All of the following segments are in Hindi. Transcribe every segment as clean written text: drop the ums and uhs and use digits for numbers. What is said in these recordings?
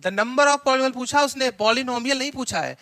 द नंबर ऑफ पॉलिनोमियल पूछा उसने, पॉलिनोमियल नहीं पूछा है,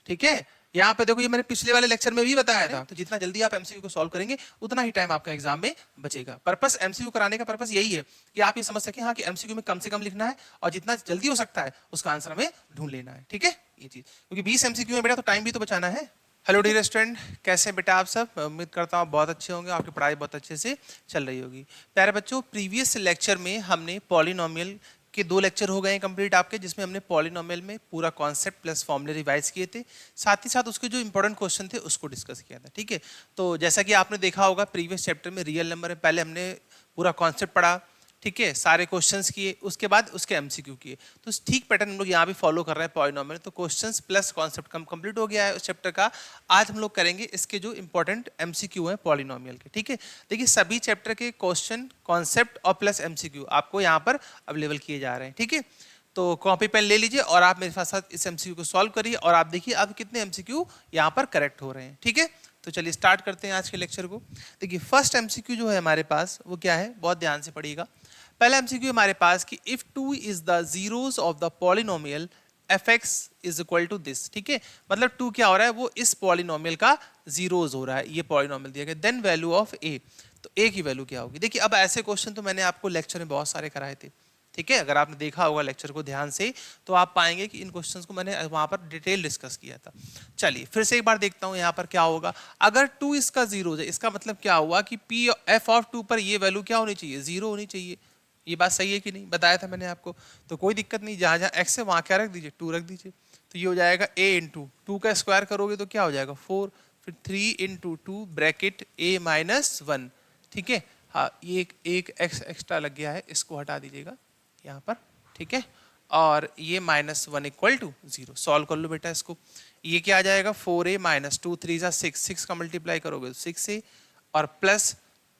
ठीक है। यहाँ पे देखो, ये मैंने पिछले वाले लेक्चर में भी बताया था। तो जितना जल्दी आप एमसीक्यू को सॉल्व करेंगे उतना ही टाइम आपका एग्जाम में बचेगा। पर्पस एमसीक्यू कराने का पर्पस यही है कि आप ये समझ सकें हाँ कि एमसीक्यू में कम से कम लिखना है और जितना जल्दी हो सकता है उसका आंसर हमें ढूंढ लेना है, ठीक है। ये चीज, क्योंकि 20 एमसीक्यू में बेटा तो टाइम भी तो बचाना है। हेलो डियर स्टूडेंट, कैसे हैं बेटा आप सब? उम्मीद करता हूँ बहुत अच्छे होंगे, आपकी पढ़ाई बहुत अच्छे से चल रही होगी। प्यारे बच्चों, प्रीवियस लेक्चर में हमने पॉलिनोमियल के 2 लेक्चर हो गए हैं कंप्लीट आपके, जिसमें हमने पॉलिनोमियल में पूरा कॉन्सेप्ट प्लस फॉर्मूले रिवाइज किए थे, साथ ही साथ उसके जो इंपॉर्टेंट क्वेश्चन थे उसको डिस्कस किया था, ठीक है। तो जैसा कि आपने देखा होगा प्रीवियस चैप्टर में रियल नंबर में पहले हमने पूरा कॉन्सेप्ट पढ़ा, ठीक है, सारे क्वेश्चंस किए, उसके बाद उसके एमसीक्यू किए। तो ठीक पैटर्न हम लोग यहाँ भी फॉलो कर रहे हैं पॉलिनोमियल। तो क्वेश्चंस प्लस कॉन्सेप्ट कंप्लीट हो गया है उस चैप्टर का। आज हम लोग करेंगे इसके जो इंपॉर्टेंट एमसीक्यू हैं पॉलिनोमियल के, ठीक है। देखिए, सभी चैप्टर के क्वेश्चन, कॉन्सेप्ट और प्लस एमसीक्यू आपको यहाँ पर अवेलेबल किए जा रहे हैं, ठीक है। तो कॉपी पेन ले लीजिए और आप मेरे साथ इस एमसीक्यू को सॉल्व करिए और आप देखिए अब कितने एमसीक्यू यहाँ पर करेक्ट हो रहे हैं, ठीक है। तो चलिए स्टार्ट करते हैं आज के लेक्चर को। देखिए, फर्स्ट एमसीक्यू जो है हमारे पास वो क्या है, बहुत ध्यान से पढ़िएगा। पहला एमसीक्यू हमारे पास कि if 2 is the zeros of the polynomial fx is equal to this, ठीक है। मतलब 2 क्या हो रहा है, वो इस पॉलिनोमियल का जीरोस हो रहा है, ये पॉलिनोमियल दिया गया। देन वैल्यू ऑफ a, तो a की वैल्यू क्या होगी। देखिए, अब ऐसे क्वेश्चन तो मैंने आपको लेक्चर में बहुत सारे कराए थे, ठीक है। अगर आपने देखा होगा लेक्चर को ध्यान से तो आप पाएंगे कि इन क्वेश्चंस को मैंने वहां पर डिटेल डिस्कस किया था। चलिए फिर से एक बार देखता हूं यहाँ पर क्या होगा। अगर 2 इसका जीरो है, इसका मतलब क्या हुआ कि p f ऑफ 2 पर ये वैल्यू क्या होनी चाहिए, जीरो होनी चाहिए। ये बात सही है कि नहीं, बताया था मैंने आपको। तो कोई दिक्कत नहीं, जहां जहां x है वहां क्या रख दीजिए, 2 रख दीजिए। तो ये हो जाएगा a इंटू 2 का स्क्वायर करोगे तो क्या हो जाएगा 4, फिर 3 इंटू 2 ब्रैकेट a माइनस 1, ठीक है। हाँ, ये एक x एक्स्ट्रा लग गया है, इसको हटा दीजिएगा यहाँ पर, ठीक है। और ये माइनस 1 इक्वल टू 0। सॉल्व कर लो बेटा इसको। ये क्या आ जाएगा 4a माइनस 2 3 जा 6, 6 का मल्टीप्लाई करोगे 6a और प्लस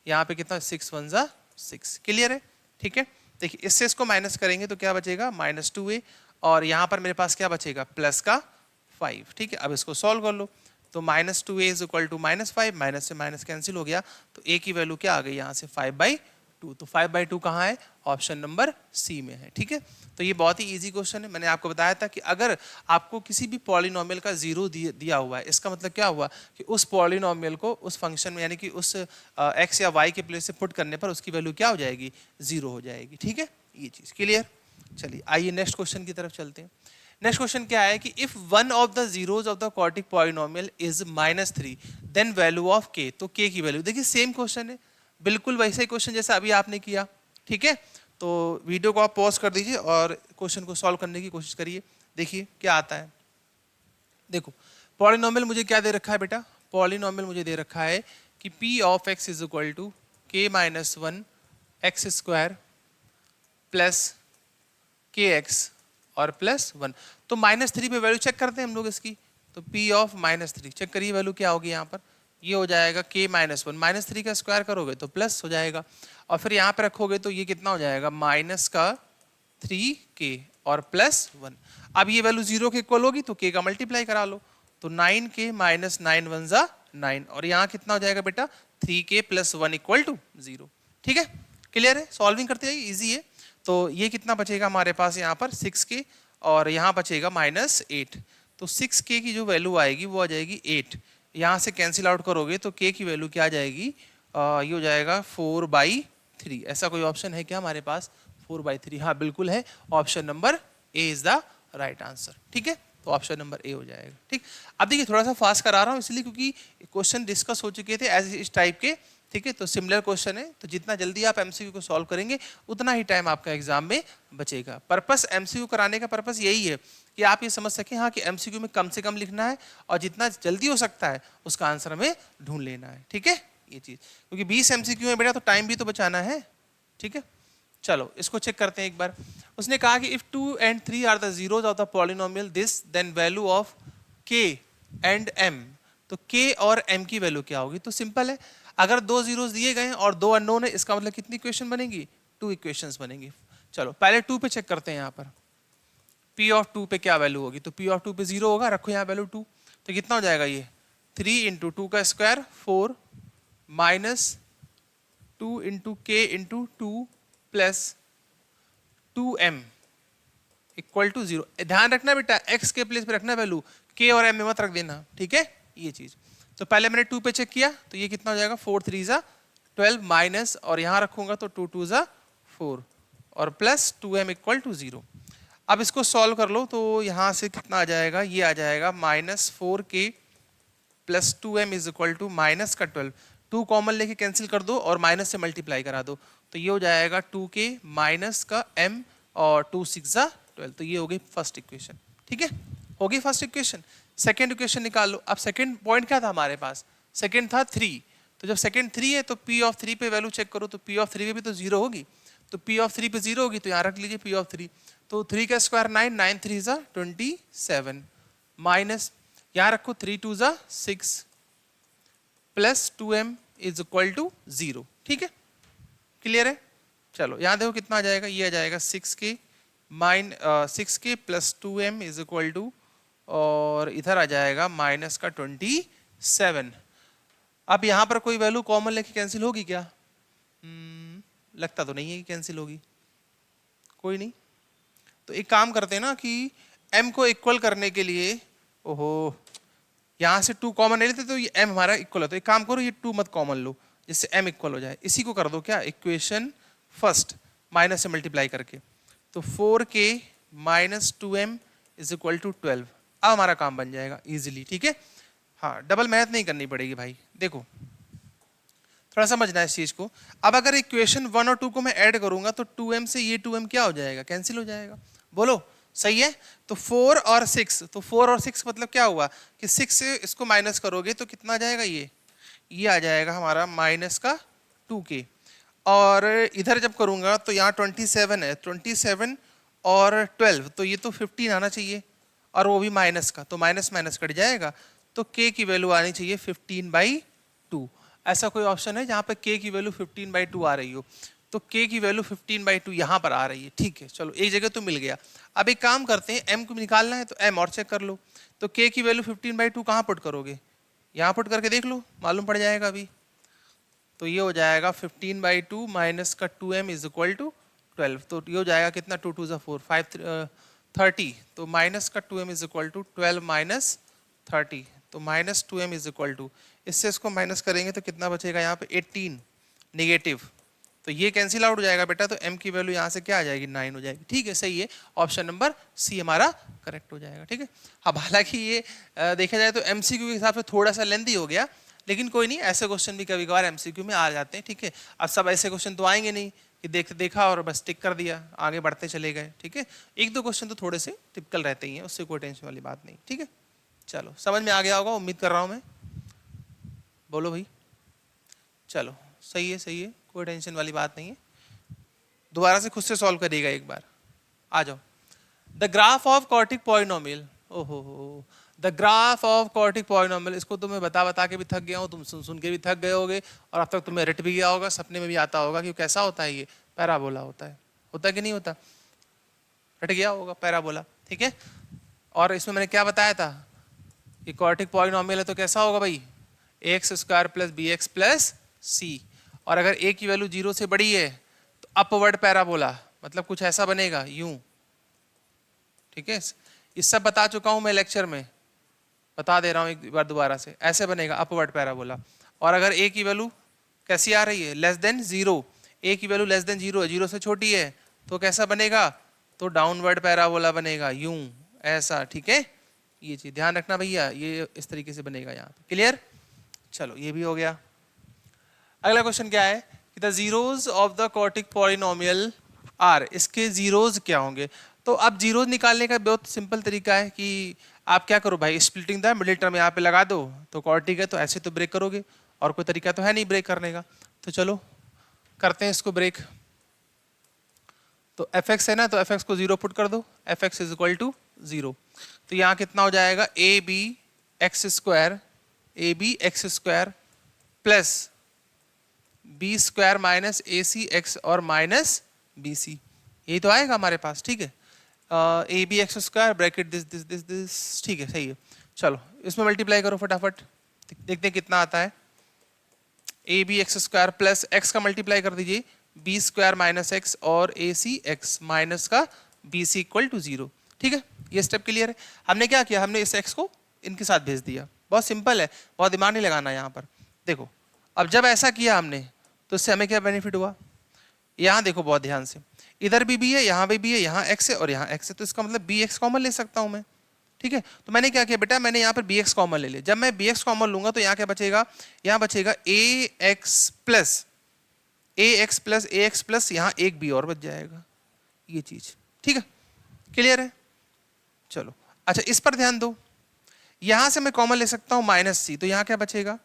यहाँ पे कितना 6 1 जा 6। क्लियर है, ठीक है। देखिए, इससे इसको माइनस करेंगे तो क्या बचेगा माइनस 2a और यहाँ पर मेरे पास क्या बचेगा प्लस का 5, ठीक है। अब इसको सॉल्व कर लो। तो minus 2a is equal to minus 5, minus से माइनस कैंसिल हो गया, तो a की वैल्यू क्या आ गई यहाँ से 5/2। तो 5/2 कहाँ है, ऑप्शन नंबर सी में है, ठीक है। तो ये बहुत ही इजी क्वेश्चन है। मैंने आपको बताया था कि अगर आपको किसी भी पॉलिनोमियल का जीरो दिया हुआ है, इसका मतलब क्या हुआ कि उस पॉलिनोमियल को उस फंक्शन में यानी कि उस एक्स या वाई के प्लेस से पुट करने पर उसकी वैल्यू क्या हो जाएगी, जीरो हो जाएगी, ठीक है। ये चीज क्लियर। चलिए आइए नेक्स्ट क्वेश्चन की तरफ चलते हैं। नेक्स्ट क्वेश्चन क्या है कि if one of the zeros of the quadratic polynomial is -3 then value of k। तो k की वैल्यू, देखिए सेम क्वेश्चन है, बिल्कुल वैसा ही क्वेश्चन जैसा अभी आपने किया, ठीक है। तो वीडियो को आप पॉज कर दीजिए और क्वेश्चन को सॉल्व करने की कोशिश करिए, देखिए क्या आता है। देखो, पॉलिनोमियल मुझे क्या दे रखा है बेटा, पॉलिनोमियल मुझे दे रखा है कि p of x is equal to k minus 1 x square plus k x और प्लस 1। तो -3 पे वैल्यू चेक करते हैं हम लोग इसकी। तो p ऑफ -3 चेक करिए, वैल्यू क्या होगी यहाँ पर, ये हो जाएगा k माइनस 1, -3 का स्क्वायर करोगे तो प्लस हो जाएगा और फिर यहाँ पे रखोगे तो ये कितना हो जाएगा माइनस का 3k और प्लस 1। अब ये वैल्यू 0 के इक्वल होगी तो k का मल्टीप्लाई करा लो, तो 9k माइनस 9 1 जा 9 और यहाँ कितना हो जाएगा बेटा 3k प्लस 1 इक्वल टू 0, ठीक है। क्लियर है, सॉल्विंग करते हैं, इजी है। तो ये कितना बचेगा हमारे पास यहाँ पर 6k और यहाँ बचेगा -8। तो 6k की जो वैल्यू आएगी वो आ जाएगी 8, यहाँ से कैंसिल आउट करोगे तो k की वैल्यू क्या आ जाएगी, ये हो जाएगा 4/3। ऐसा कोई ऑप्शन है क्या हमारे पास 4/3? हाँ बिल्कुल है, option number A is the right answer, ठीक है। तो ऑप्शन नंबर ए हो जाएगा, ठीक। अब देखिए थोड़ा सा फास्ट करा रहा हूँ इसलिए क्योंकि क्वेश्चन डिस्कस हो चुके थे एज इस टाइप के, ठीक है। तो सिमिलर क्वेश्चन है, तो जितना जल्दी आप एमसीक्यू को सॉल्व करेंगे उतना ही टाइम आपका एग्जाम में बचेगा। पर्पस एमसीक्यू कराने का पर्पस यही है कि आप ये समझ सकें हाँ कि एमसीक्यू में कम से कम लिखना है और जितना जल्दी हो सकता है उसका आंसर हमें ढूंढ लेना है, ठीक है। ये चीज, क्योंकि 20 एमसीक्यू में बेटा तो टाइम भी तो बचाना है, ठीक है। चलो इसको चेक करते हैं एक बार। उसने कहा कि if 2 and 3 are the zeros of the polynomial this then value of k and m। तो k और m की वैल्यू क्या होगी। तो सिंपल है, अगर 2 जीरोस दिए गए हैं और 2 अननोन है, इसका मतलब कितनी इक्वेशन बनेगी, 2 इक्वेशंस बनेंगी। चलो पहले 2 पे चेक करते हैं। यहाँ पर p ऑफ 2 पे क्या वैल्यू होगी, तो p ऑफ 2 पे 0 होगा, रखो यहाँ वैल्यू 2। तो कितना हो जाएगा ये 3 इंटू 2 का square 4 minus 2 into k into 2 plus 2m equal to 0। ध्यान रखना बेटा x के प्लेस पे रखना वैल्यू, k और m में मत रख देना, ठीक है ये चीज। तो पहले मैंने 2 पे चेक किया तो ये कितना हो जाएगा 4 3 जा 12 माइनस, और यहाँ रखूंगा तो 2 2 जा 4 और प्लस 2m इक्वल टू 0। अब इसको सॉल्व कर लो तो यहाँ से कितना आ जाएगा, ये आ जाएगा -4k plus 2m is equal to minus का 12, 2 कॉमन लेके कैंसिल कर दो और माइनस से मल्टीप्लाई करा दो, तो ये हो जाएगा 2k माइनस का m और 2 6 जा 12। तो ये हो गई फर्स्ट इक्वेशन, ठीक है हो गई फर्स्ट इक्वेशन। सेकेंड इक्वेशन निकाल लो। अब सेकेंड पॉइंट क्या था हमारे पास, सेकेंड था 3, तो जब सेकेंड 3 है तो p ऑफ 3 पे वैल्यू चेक करो, तो p ऑफ 3 पे भी तो 0 होगी, तो p ऑफ 3 पे 0 होगी, तो यहाँ रख लीजिए p ऑफ 3। तो 3 का स्क्वायर 9, 9 3 जा 27 माइनस, यहाँ रखो 3 2 जा 6 plus 2m is equal to 0, ठीक है क्लियर है। चलो यहाँ देखो कितना आ जाएगा, ये आ जाएगा 6k plus 2m is equal to, और इधर आ जाएगा माइनस का 27। अब यहाँ पर कोई वैल्यू कॉमन लेके कैंसिल होगी क्या? लगता तो नहीं है कि कैंसिल होगी, कोई नहीं। तो एक काम करते हैं ना कि m को इक्वल करने के लिए, ओहो यहाँ से 2 कॉमन ले लेते तो ये m हमारा इक्वल होता है। एक काम करो ये 2 मत कॉमन लो, जिससे m इक्वल हो जाए, इसी को कर दो क्या इक्वेशन फर्स्ट माइनस से मल्टीप्लाई करके, तो 4k minus 2m is equal to 12। अब हमारा काम बन जाएगा इजीली, ठीक है हाँ डबल मेहनत नहीं करनी पड़ेगी भाई। देखो थोड़ा समझना है इस चीज को। अब अगर इक्वेशन 1 और 2 को मैं ऐड करूंगा तो 2m से ये 2m क्या हो जाएगा, कैंसिल हो जाएगा, बोलो सही है। तो 4 और 6, तो 4 और 6 मतलब क्या हुआ कि 6 से इसको माइनस करोगे तो कितना आ जाएगा, ये आ जाएगा हमारा माइनस का 2k, और इधर जब करूंगा तो यहाँ 27 है, 27 और 12 तो ये तो 15 आना चाहिए, और वो भी माइनस का, तो माइनस माइनस कट जाएगा, तो k की वैल्यू आनी चाहिए 15/2। ऐसा कोई ऑप्शन है जहाँ पे k की वैल्यू 15/2 आ रही हो, तो k की वैल्यू 15/2 यहाँ पर आ रही है, ठीक है चलो एक जगह तो मिल गया। अब एक काम करते हैं m को निकालना है तो m और चेक कर लो, तो k की वैल्यू 15/2 कहाँ पुट करोगे, यहाँ पुट करके देख लो मालूम पड़ जाएगा अभी। तो ये हो जाएगा 15/2 माइनस का 2m इज इक्वल टू 12, तो ये हो जाएगा कितना 2 2 4 5 30, तो माइनस का 2m is equal to 12 minus 30, तो minus 2m is equal to, इससे इसको माइनस करेंगे तो कितना बचेगा यहाँ पे 18 नेगेटिव, तो ये कैंसिल आउट हो जाएगा बेटा, तो m की वैल्यू यहाँ से क्या आ जाएगी 9 हो जाएगी, ठीक है सही है ऑप्शन नंबर सी हमारा करेक्ट हो जाएगा, ठीक है। अब हालांकि ये देखा जाए तो MCQ के हिसाब से थोड़ा सा लेंथी हो गया, लेकिन कोई नहीं ऐसे क्वेश्चन भी कभी कभार MCQ में आ जाते हैं, ठीक है। अब सब ऐसे क्वेश्चन तो आएंगे नहीं कि देखा और बस टिक कर दिया आगे बढ़ते चले गए, ठीक है। एक दो क्वेश्चन तो थोड़े से टिपिकल रहते ही हैं, उससे कोई टेंशन वाली बात नहीं, ठीक है। चलो समझ में आ गया होगा उम्मीद कर रहा हूँ मैं, बोलो भाई चलो सही है कोई टेंशन वाली बात नहीं है। दोबारा से खुद से सॉल्व करिएगा एक बार, आ जाओ। The graph of quadratic polynomial, ओहो the graph of quadratic polynomial, इसको तो मैं बता के भी थक गया हूँ, तुम सुन के भी थक गए होगे, और अब तक तुम्हें रट भी गया होगा, सपने में भी आता होगा कि कैसा होता है, ये पैराबोला होता है कि नहीं होता, रट गया होगा पैराबोला, ठीक है। और इसमें मैंने क्या बताया था कि क्वाड्रेटिक पॉलिनोमियल है तो कैसा होगा भाई, x square plus b x plus c, और अगर ए की वैल्यू 0 से बड़ी है तो अपवर्ड पैराबोला, मतलब कुछ ऐसा बनेगा यूं, ठीक है। ये सब बता चुका हूं मैं लेक्चर में, बता दे रहा हूं एक बार दोबारा से, ऐसे बनेगा अपवर्ड पैराबोला। और अगर ए की वैल्यू कैसी आ रही है, लेस देन 0, ए की वैल्यू लेस देन 0 है, 0 से छोटी है, तो कैसा बनेगा, तो डाउनवर्ड पैराबोला बनेगा यूं ऐसा, ठीक है। ये चीज ध्यान रखना भैया, ये इस तरीके से बनेगा यहाँ पे, क्लियर। चलो ये भी हो गया। अगला क्वेश्चन क्या है कि the zeros of the quadratic polynomial are, इसके जीरोज क्या होंगे। तो अब जीरोज निकालने का बहुत सिंपल तरीका है कि आप क्या करो भाई, स्प्लिटिंग द मिडिल टर्म यहाँ पे लगा दो, तो क्वाड्रेटिक है तो ऐसे तो ब्रेक करोगे, और कोई तरीका तो है नहीं ब्रेक करने का, तो चलो करते हैं इसको ब्रेक। तो fx है ना, तो fx को 0 पुट कर दो, fx इज इक्वल टू 0, तो यहाँ कितना हो जाएगा a b x square plus b square minus a c x और माइनस बी सी, यही तो आएगा हमारे पास, ठीक है। A b x square bracket this, ठीक है सही है। चलो इसमें मल्टीप्लाई करो फटाफट, देखते हैं कितना आता है। A b x square plus x का मल्टीप्लाई कर दीजिए, बी स्क्वायर माइनस एक्स और ए सी एक्स माइनस का बी सी इक्वल टू 0। ठीक है, ये स्टेप क्लियर है। हमने क्या किया, हमने इस x को इनके साथ भेज दिया, बहुत सिंपल है, बहुत दिमाग नहीं लगाना यहाँ पर। देखो अब जब ऐसा किया हमने तो इससे हमें क्या बेनिफिट हुआ, यहाँ देखो बहुत ध्यान से, इधर भी b है, यहाँ भी है, यहाँ x है और यहाँ x है, तो इसका मतलब bx कॉमन ले सकता हूँ मैं। ठीक है, तो मैंने क्या किया बेटा, मैंने यहाँ पर bx कॉमन ले लिया। जब मैं bx कॉमन लूंगा तो यहाँ क्या बचेगा, यहाँ बचेगा ax प्लस यहाँ एक b और बच जाएगा, ये चीज। ठीक है, क्लियर है। चलो अच्छा, इस पर ध्यान दो, यहां से मैं कॉमन ले सकता हूं -c, तो यहां क्या बचेगा,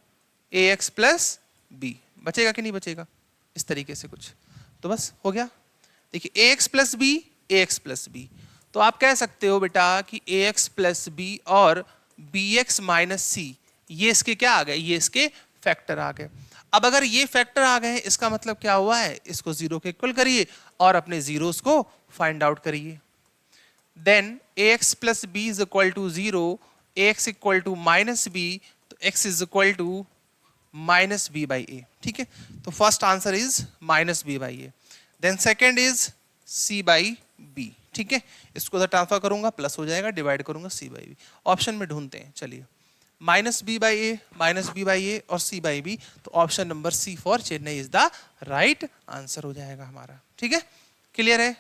ax प्लस b बचेगा कि नहीं बचेगा, इस तरीके से कुछ, तो बस हो गया। देखिए ax प्लस b, तो आप कह सकते हो बेटा कि ax प्लस b और bx माइनस c, ये इसके क्या आ गए, ये इसके फैक्टर आ गए। अब अगर ये फैक्टर आ गए, इसका मतलब क्या हुआ है, इसको 0 के इक्वल करिए और अपने जीरोस को फाइंड आउट करिए। Then ax plus b is equal to 0, ax equal to minus b, तो x is equal to minus b by a। ठीक है, तो first answer is minus b by a। Then second is c by b। ठीक है, इसको उधर ट्रांसफर करूंगा, प्लस हो जाएगा, डिवाइड करूंगा c बाई b। ऑप्शन में ढूंढते हैं, चलिए माइनस b बाई a और c बाई b, तो option number C for Chennai is the right answer हो जाएगा हमारा। ठीक है, क्लियर है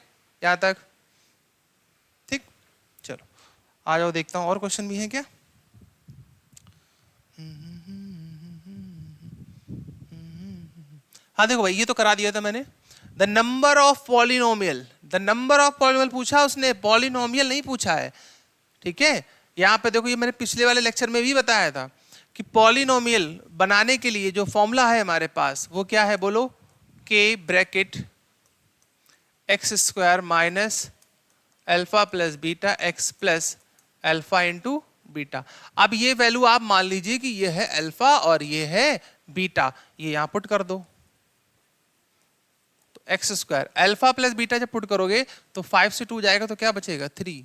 यहां तक, ठीक। चलो आ जाओ, देखता हूं और क्वेश्चन भी है क्या। हाँ देखो भाई, ये तो करा दिया था मैंने, the number of polynomial, the number of polynomial पूछा उसने, पॉलिनोमियल नहीं पूछा है। ठीक है, यहाँ पे देखो, ये मैंने पिछले वाले लेक्चर में भी बताया था कि पॉलिनोमियल बनाने के लिए जो फॉर्मूला है हमारे पास वो क्या है, बोलो, k bracket x square minus alpha plus beta x plus alpha into beta. अब ये वैल्यू आप मान लीजिए कि ये है अल्फा और ये है बीटा, ये यहां पुट कर दो, तो x square alpha plus beta जब पुट करोगे तो 5 से 2 जाएगा तो क्या बचेगा 3,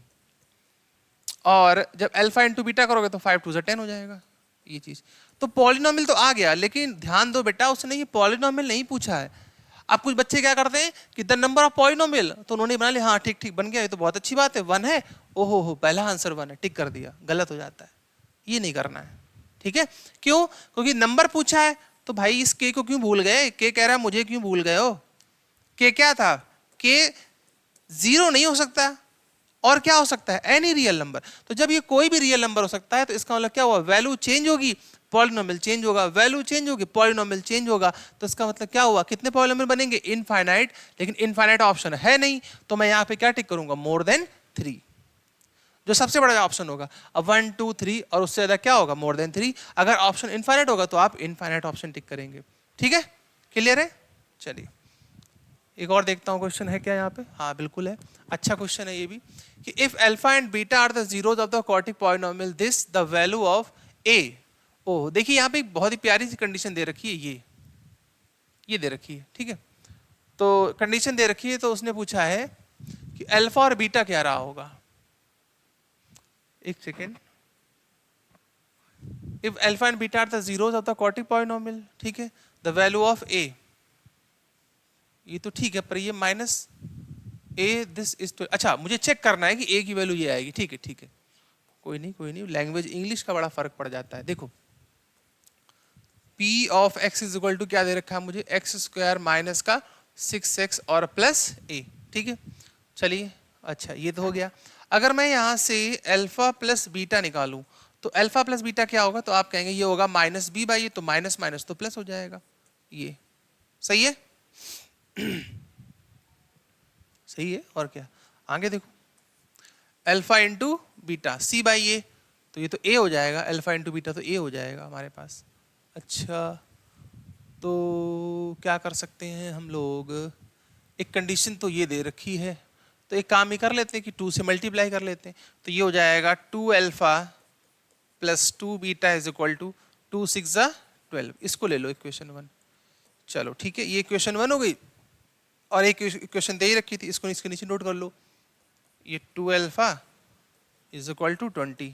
और जब अल्फा इंटू बीटा करोगे तो 5 2 से 10 हो जाएगा, ये चीज। तो पॉलिनोमियल तो आ गया, लेकिन ध्यान दो बेटा, उसने ये पॉलिनोमियल नहीं पूछा है। अब कुछ बच्चे क्या करते हैं कि द नंबर ऑफ पॉलिनोमियल, तो उन्होंने बना लिया, हाँ ठीक ठीक बन गया, ये तो बहुत अच्छी बात है, 1 है, ओहो हो पहला आंसर 1 है, टिक कर दिया, गलत हो जाता है, ये नहीं करना है। ठीक है, क्यों, क्योंकि नंबर पूछा है, तो भाई इस के को क्यों भूल गए, के कह रहा है मुझे क्यों भूल गए हो, के क्या था, के 0 नहीं हो सकता, और क्या हो सकता है, एनी रियल नंबर। तो जब ये कोई भी रियल नंबर हो सकता है, तो इसका मतलब क्या हुआ, वैल्यू चेंज होगी, पॉलिनोमियल चेंज होगा, वैल्यू चेंज होगी, पॉलिनोमियल चेंज होगा, तो इसका मतलब क्या हुआ, कितने पॉलिनोमियल बनेंगे, इनफाइनाइट। लेकिन इनफाइनाइट ऑप्शन है नहीं, तो मैं यहाँ पे क्या टिक करूंगा, मोर देन 3, जो सबसे बड़ा ऑप्शन होगा। अब 1 2 3 और उससे ज्यादा क्या होगा, मोर देन 3। अगर ऑप्शन इनफाइनाइट होगा तो आप इनफाइनाइट ऑप्शन टिक करेंगे। ठीक है, क्लियर है। चलिए एक और देखता हूँ, क्वेश्चन है क्या यहाँ पे, हाँ बिल्कुल है, अच्छा क्वेश्चन है ये भी, कि if alpha and beta are the zeros of the quadratic polynomial, this the value of a. ओह देखिए, यहाँ पे एक बहुत ही प्यारी सी कंडीशन दे रखी है, ये दे रखी है। ठीक है, तो कंडीशन दे रखी है, तो उसने पूछा है कि अल्फा और बीटा क्या रहा होगा। एक second, if alpha and beta are the zeros of the quadratic polynomial, ठीक है, द वैल्यू ऑफ ए, ये तो ठीक है, पर ये माइनस ए दिस इज तो, अच्छा मुझे चेक करना है कि ए की वैल्यू ये आएगी। ठीक है ठीक है, कोई नहीं, लैंग्वेज इंग्लिश का बड़ा फर्क पड़ जाता है। देखो P of x is equal to क्या दे रखा है मुझे, एक्स स्क्वायर माइनस का 6x और प्लस a। ठीक है, चलिए अच्छा ये तो हो गया। अगर मैं यहाँ से अल्फा प्लस बीटा निकालूं, तो अल्फा प्लस बीटा क्या होगा, तो आप कहेंगे ये होगा माइनस बी बाई ए, तो माइनस माइनस तो प्लस हो जाएगा, ये सही है। सही है, और क्या, आगे देखो, alpha into beta c by a, तो ये तो ए हो जाएगा, अल्फा इंटू बीटा तो ए हो जाएगा हमारे पास। अच्छा तो क्या कर सकते हैं हम लोग, एक कंडीशन तो ये दे रखी है, तो एक काम ही कर लेते हैं कि 2 से मल्टीप्लाई कर लेते हैं, तो ये हो जाएगा 2 alpha plus 2 beta is equal to 2 6 12। इसको ले लो इक्वेशन 1। चलो ठीक है, ये इक्वेशन 1 हो गई, और एक इक्वेशन दे ही रखी थी, इसको इसके नीचे नोट कर लो, ये 2 अल्फा इज इक्वल टू 20,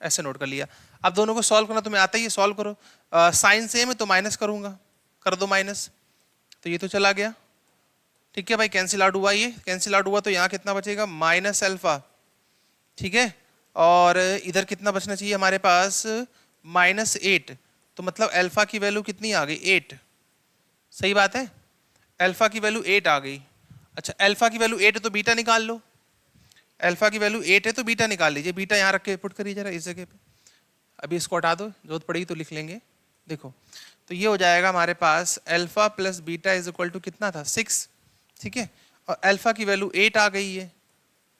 ऐसे नोट कर लिया। अब दोनों को सॉल्व करना तुम्हें आता ही है, सॉल्व करो, साइन सेम है तो माइनस करूंगा, कर दो माइनस, तो ये तो चला गया। ठीक है भाई, कैंसिल आउट हुआ, ये कैंसिल आउट हुआ तो यहाँ कितना बचेगा माइनस अल्फा, ठीक है, और इधर कितना बचना चाहिए हमारे पास -8, तो मतलब अल्फा की वैल्यू कितनी आ गई 8, सही बात है, अल्फा की वैल्यू 8 आ गई। अच्छा अल्फा की वैल्यू 8 है तो बीटा निकाल लो, अल्फा की वैल्यू 8 है तो बीटा निकाल लीजिए, बीटा यहाँ रख के पुट करिए जरा इस जगह पे, अभी इसको हटा दो, जरूरत पड़ेगी तो लिख लेंगे। देखो तो ये हो जाएगा हमारे पास alpha plus beta is equal to कितना था 6, ठीक है, और अल्फा की वैल्यू 8 आ गई है,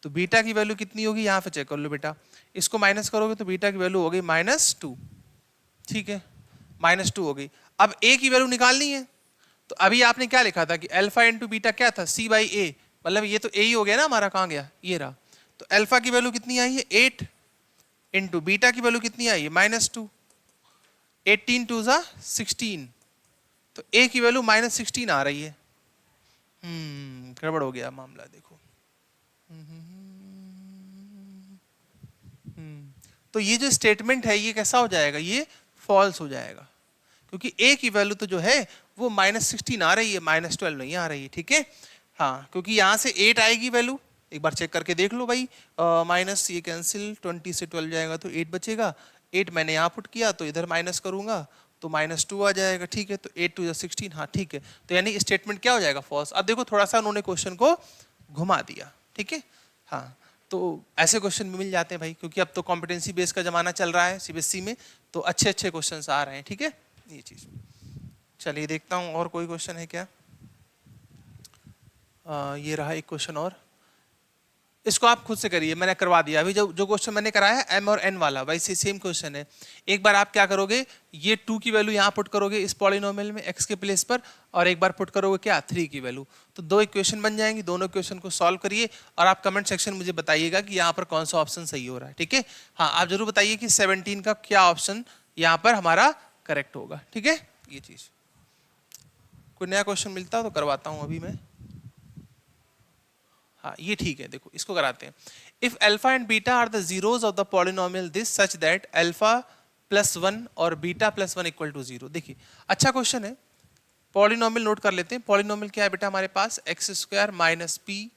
तो बीटा की वैल्यू कितनी होगी यहाँ पे चेक कर लो बेटा, इसको माइनस करोगे तो बीटा की वैल्यू हो गई -2, ठीक है, -2 हो गई। अब ए की वैल्यू निकालनी है, तो अभी आपने क्या लिखा था कि अल्फा इंटू बीटा क्या था C/A, मतलब ये तो ए ही हो गया ना हमारा, कहाँ गया ये रहा, तो अल्फा की वैल्यू कितनी आई है 8 इंटू बीटा की वैल्यू कितनी आई है -2, 18 2 ज़ा 16, तो ए की वैल्यू -16 आ रही है। गड़बड़ हो गया मामला, देखो तो ये जो स्टेटमेंट है ये कैसा हो जाएगा, ये फॉल्स हो जाएगा, क्योंकि ए की वैल्यू तो जो है वो -16 आ रही है, -12 नहीं आ रही है, ठीक है, हाँ, क्योंकि यहाँ से 8 आएगी वैल्यू, एक बार चेक करके देख लो भाई, माइनस ये कैंसिल, 20 से 12 जाएगा तो 8 बचेगा, 8 मैंने यहाँ पुट किया तो इधर माइनस करूंगा तो -2 आ जाएगा, ठीक है, तो 8 2 16, हाँ ठीक है, तो यानी स्टेटमेंट क्या हो जाएगा फॉल्स। अब देखो थोड़ा सा उन्होंने क्वेश्चन को घुमा दिया, ठीक है, हाँ, तो ऐसे क्वेश्चन भी मिल जाते हैं भाई, क्योंकि अब तो कॉम्पिटेंसी बेस का जमाना चल रहा है सीबीएसई में, तो अच्छे अच्छे क्वेश्चन आ रहे हैं, ठीक है, ये चीज। चलिए देखता हूँ और कोई क्वेश्चन है क्या, ये रहा एक क्वेश्चन और, इसको आप खुद से करिए, मैंने करवा दिया अभी, जो क्वेश्चन मैंने कराया है एम और एन वाला, वैसे सेम क्वेश्चन है। एक बार आप क्या करोगे, ये 2 की वैल्यू यहाँ पुट करोगे इस पॉलिनोमियल में x के प्लेस पर, और एक बार पुट करोगे क्या 3 की वैल्यू, तो 2 इक्वेशन बन जाएंगी, दोनों इक्वेशन को सॉल्व करिए और आप कमेंट सेक्शन मुझे बताइएगा कि यहाँ पर कौन सा ऑप्शन सही हो रहा है, ठीक है, हाँ आप जरूर बताइए कि 17 का क्या ऑप्शन यहाँ पर हमारा करेक्ट होगा, ठीक है, ये चीज। कोई नया क्वेश्चन मिलता तो करवाता हूँ अभी मैं, हाँ ये ठीक है, देखो इसको कराते हैं। If alpha and beta are the zeros of the polynomial this such that alpha +1 और बीटा +1 इक्वल टू 0, देखिए अच्छा क्वेश्चन है, पॉलिनोमियल नोट कर लेते हैं। पॉलिनोमियल क्या है बेटा हमारे पास, x² - p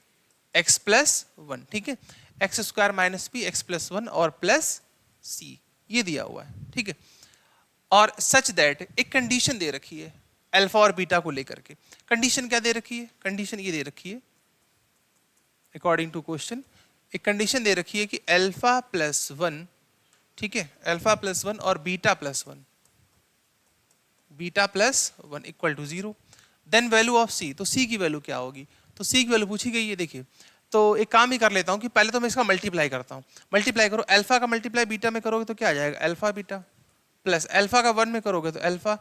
x +1, ठीक है, x² - p x +1 और प्लस c, ये दिया हुआ है, ठीक है, और सच दैट एक कंडीशन दे रखी है अल्फा और बीटा को लेकर के। कंडीशन क्या दे रखी है, कंडीशन ये दे रखी है अकॉर्डिंग टू क्वेश्चन, एक कंडीशन दे रखी है कि अल्फा +1, ठीक है, अल्फा +1 और beta +1 equal to 0, then value of c, तो c की वैल्यू क्या होगी, तो c की वैल्यू पूछी गई है। देखिए तो एक काम ही कर लेता हूँ कि पहले तो मैं इसका मल्टीप्लाई करता हूँ, मल्टीप्लाई करो, अल्फा का मल्टीप्लाई बीटा में करोगे तो क्या आ जाएगा अल्फा बीटा, प्लस अल्फा का 1 में करोगे तो अल्फा,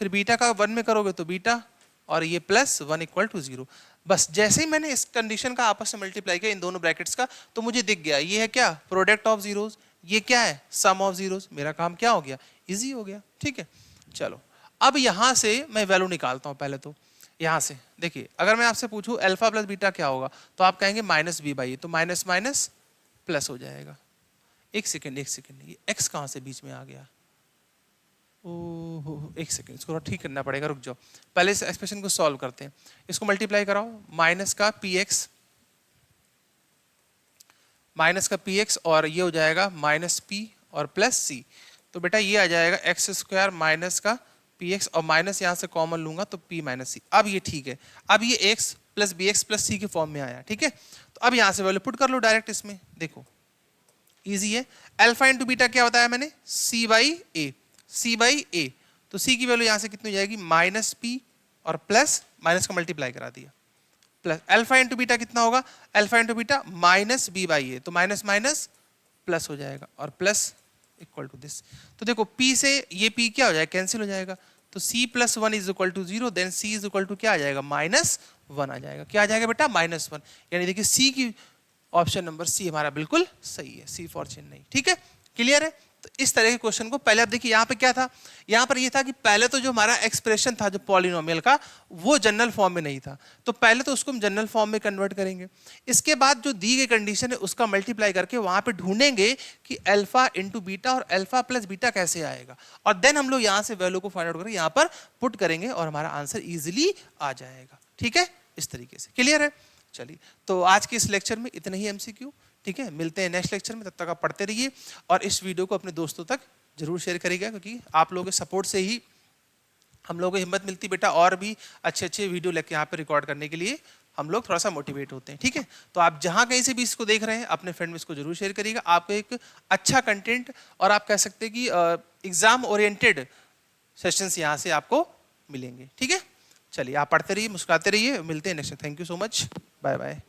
फिर बीटा का 1 में करोगे तो बीटा, और ये +1 इक्वल टू 0। बस जैसे ही मैंने इस कंडीशन का आपस में मल्टीप्लाई किया इन दोनों ब्रैकेट्स का, तो मुझे दिख गया ये है क्या प्रोडक्ट ऑफ जीरोस, ये क्या है सम ऑफ जीरोस, मेरा काम क्या हो गया इजी हो गया, ठीक है। चलो अब यहां से मैं वैल्यू निकालता हूं, पहले तो यहां से देखिए, अगर मैं आपसे पूछूं अल्फा प्लस बीटा क्या होगा, तो आप कहेंगे -b/a, तो माइनस माइनस प्लस हो जाएगा। एक सेकेंड ये x कहां से बीच में आ गया, ओह एक सेकेंड, इसको ठीक करना पड़ेगा, रुक जाओ, पहले इस एक्सप्रेशन को सॉल्व करते हैं। इसको मल्टीप्लाई कराओ, माइनस का px और ये हो जाएगा -p और +c, तो बेटा ये आ जाएगा x² माइनस का px और माइनस यहाँ से कॉमन लूंगा तो p - c। अब ये ठीक है, अब ये x + bx + c के फॉर्म में आया, ठीक है, तो अब यहाँ से वैल्यू पुट कर लो डायरेक्ट इसमें, देखो इजी है। अल्फा इंटू बीटा क्या बताया मैंने c/a, तो c की वैल्यू यहाँ से कितनी हो जाएगी -p और प्लस माइनस का मल्टीप्लाई करा दिया, प्लस अल्फा इंटू बीटा कितना होगा, अल्फा इंटू बीटा -b/a, तो माइनस माइनस प्लस हो जाएगा और प्लस इक्वल टू दिस, तो देखो p से ये p क्या हो जाएगा कैंसिल हो जाएगा, तो c + 1 is equal to 0, then c is equal to क्या आ जाएगा -1 आ जाएगा, क्या आ जाएगा बेटा -1, यानी देखिए c की ऑप्शन नंबर सी हमारा बिल्कुल सही है, सी फॉर चेन्नई, ठीक है, क्लियर है। तो इस तरह के क्वेश्चन को पहले आप देखिए, यहाँ पे क्या था, यहाँ पर ये था कि पहले तो जो हमारा एक्सप्रेशन था जो पॉलिनोमियल का वो जनरल फॉर्म में नहीं था, तो पहले तो उसको हम जनरल फॉर्म में कन्वर्ट करेंगे, इसके बाद जो दी गई कंडीशन है उसका मल्टीप्लाई करके वहां पे ढूंढेंगे कि अल्फा इंटू बीटा और अल्फा प्लस बीटा कैसे आएगा, और देन हम लोग यहाँ से वैल्यू को फाइंड आउट करके यहाँ पर पुट करेंगे और हमारा आंसर ईजिली आ जाएगा, ठीक है। इस तरीके से। क्लियर है? चलिए, तो आज के इस लेक्चर में इतने ही एमसीक्यू। ठीक है, मिलते हैं नेक्स्ट लेक्चर में, तब तक आप पढ़ते रहिए और इस वीडियो को अपने दोस्तों तक जरूर शेयर करिएगा, क्योंकि आप लोगों के सपोर्ट से ही हम लोगों को हिम्मत मिलती बेटा और भी अच्छे अच्छे वीडियो लेके यहाँ पे रिकॉर्ड करने के लिए हम लोग थोड़ा सा मोटिवेट होते हैं। ठीक है, तो आप जहाँ कहीं से भी इसको देख रहे हैं अपने फ्रेंड में इसको जरूर शेयर करिएगा। आपको एक अच्छा कंटेंट और आप कह सकते हैं कि एग्जाम ओरिएंटेड सेशंस यहाँ से आपको मिलेंगे। ठीक है, चलिए आप पढ़ते रहिए, मुस्कुराते रहिए, मिलते हैं next. Thank you so much, bye bye.